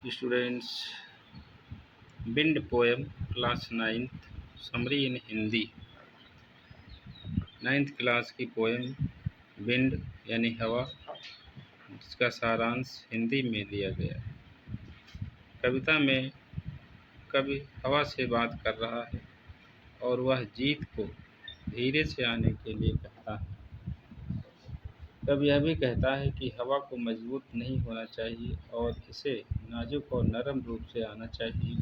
Students, Bind poem class 9th summary in Hindi 9th class की poem wind यानी हवा जिसका सारांश हिंदी में दिया गया है। कविता में कवि हवा से बात कर रहा है और वह जीत को धीरे से आने के लिए कहता है। कवि यह भी कहता है कि हवा को मजबूत नहीं होना चाहिए और इसे नाजुक और नरम रूप से आना चाहिए,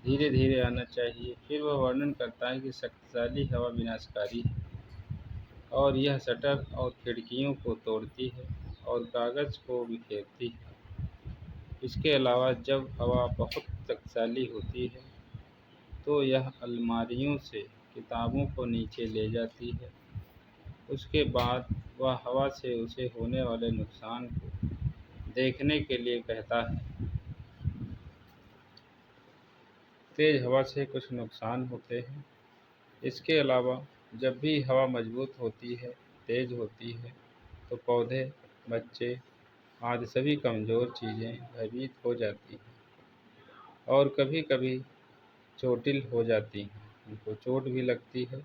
धीरे धीरे आना चाहिए। फिर वह वर्णन करता है कि शक्तिशाली हवा विनाशकारी है और यह शटर और खिड़कियों को तोड़ती है और कागज को बिखेरती है। इसके अलावा जब हवा बहुत शक्तिशाली होती है तो यह अलमारियों से किताबों को नीचे ले जाती है। उसके बाद वह हवा से उसे होने वाले नुकसान को देखने के लिए कहता है। तेज हवा से कुछ नुकसान होते हैं। इसके अलावा जब भी हवा मजबूत होती है, तेज होती है, तो पौधे, बच्चे आदि सभी कमज़ोर चीज़ें भयभीत हो जाती हैं और कभी-कभी चोटिल हो जाती हैं, उनको चोट भी लगती है।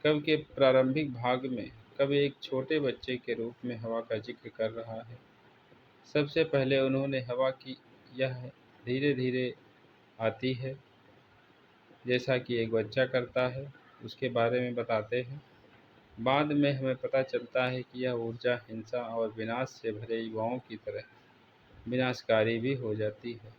कवि के प्रारंभिक भाग में कवि एक छोटे बच्चे के रूप में हवा का जिक्र कर रहा है। सबसे पहले उन्होंने हवा की यह धीरे-धीरे आती है, जैसा कि एक बच्चा करता है, उसके बारे में बताते हैं। बाद में हमें पता चलता है कि यह ऊर्जा हिंसा और विनाश से भरे युवाओं की तरह विनाशकारी भी हो जाती है।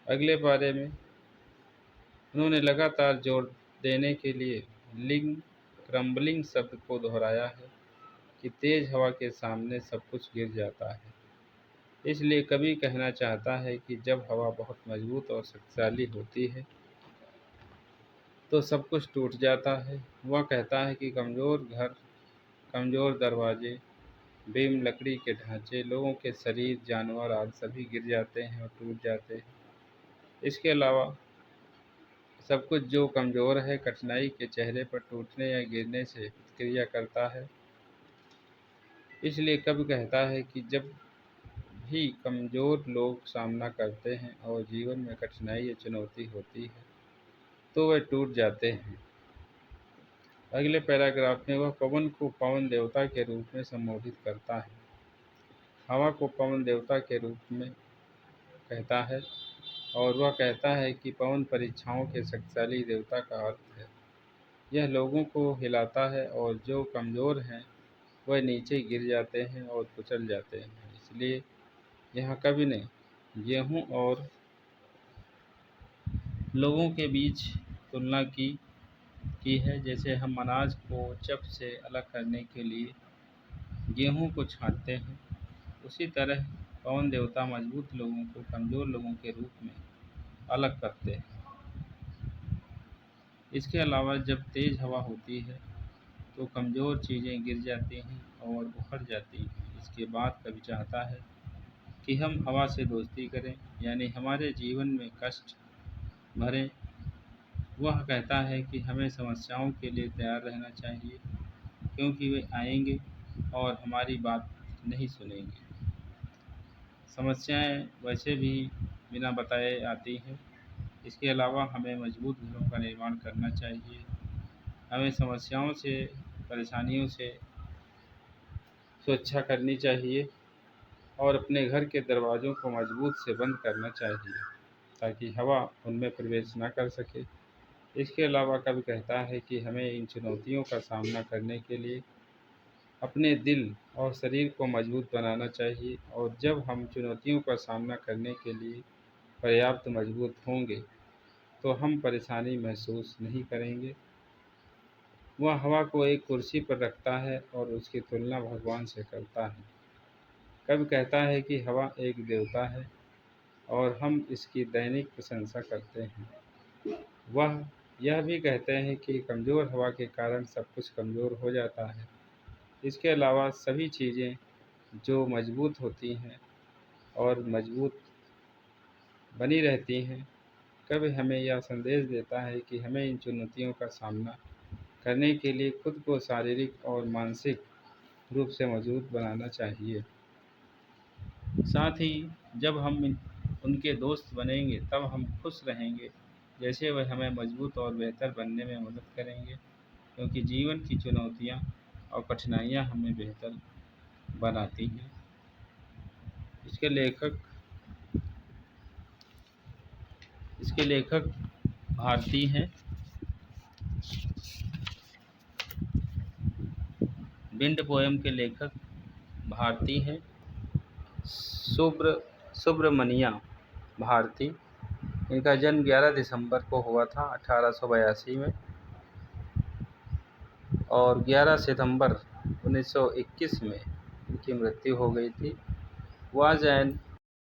अगले पारे में उन्होंने लगातार जोर देने के लिए लिंग क्रम्बलिंग शब्द को दोहराया है कि तेज हवा के सामने सब कुछ गिर जाता है। इसलिए कवि कहना चाहता है कि जब हवा बहुत मजबूत और शक्तिशाली होती है तो सब कुछ टूट जाता है। वह कहता है कि कमज़ोर घर, कमज़ोर दरवाजे, बीम, लकड़ी के ढांचे, लोगों के शरीर, जानवर आदि सभी गिर जाते हैं और टूट जाते हैं। इसके अलावा सब कुछ जो कमज़ोर है, कठिनाई के चेहरे पर टूटने या गिरने से प्रतिक्रिया करता है। इसलिए कवि कहता है कि जब भी कमज़ोर लोग सामना करते हैं और जीवन में कठिनाई या चुनौती होती है, तो वे टूट जाते हैं। अगले पैराग्राफ में वह पवन को पवन देवता के रूप में संबोधित करता है। हवा को पवन देवता के रूप में कहता है और वह कहता है कि पवन परीक्षाओं के शक्तिशाली देवता का अर्थ है। यह लोगों को हिलाता है और जो कमज़ोर हैं वह नीचे गिर जाते हैं और कुचल जाते हैं। इसलिए यहाँ कवि ने गेहूँ और लोगों के बीच तुलना की है। जैसे हम अनाज को चप से अलग करने के लिए गेहूँ को छाँटते हैं, उसी तरह पवन देवता मजबूत लोगों को कमज़ोर लोगों के रूप में अलग करते हैं। इसके अलावा जब तेज़ हवा होती है तो कमज़ोर चीज़ें गिर जाती हैं और उखड़ जाती हैं। इसके बाद कवि चाहता है कि हम हवा से दोस्ती करें, यानी हमारे जीवन में कष्ट भरें। वह कहता है कि हमें समस्याओं के लिए तैयार रहना चाहिए, क्योंकि वे आएंगे और हमारी बात नहीं सुनेंगे। समस्याएं वैसे भी बिना बताए आती हैं। इसके अलावा हमें मजबूत घरों का निर्माण करना चाहिए। हमें समस्याओं से, परेशानियों से सुरक्षा करनी चाहिए और अपने घर के दरवाज़ों को मजबूत से बंद करना चाहिए ताकि हवा उनमें प्रवेश न कर सके। इसके अलावा कवि कहता है कि हमें इन चुनौतियों का सामना करने के लिए अपने दिल और शरीर को मजबूत बनाना चाहिए और जब हम चुनौतियों का सामना करने के लिए पर्याप्त मजबूत होंगे तो हम परेशानी महसूस नहीं करेंगे। वह हवा को एक कुर्सी पर रखता है और उसकी तुलना भगवान से करता है। कवि कहता है कि हवा एक देवता है और हम इसकी दैनिक प्रशंसा करते हैं। वह यह भी कहते हैं कि कमज़ोर हवा के कारण सब कुछ कमज़ोर हो जाता है। इसके अलावा सभी चीज़ें जो मजबूत होती हैं और मजबूत बनी रहती हैं। कवि हमें यह संदेश देता है कि हमें इन चुनौतियों का सामना करने के लिए खुद को शारीरिक और मानसिक रूप से मजबूत बनाना चाहिए। साथ ही जब हम उनके दोस्त बनेंगे तब हम खुश रहेंगे, जैसे वह हमें मजबूत और बेहतर बनने में मदद करेंगे, क्योंकि जीवन की चुनौतियाँ और कठिनाइयाँ हमें बेहतर बनाती हैं। इसके लेखक इसके लेखक भारती हैं। बिंड पोएम के लेखक भारती हैं, सुब्रमण्या भारती। इनका जन्म 11 दिसंबर को हुआ था 1882 में, और 11 सितंबर 1921 में इनकी मृत्यु हो गई थी। वह जैन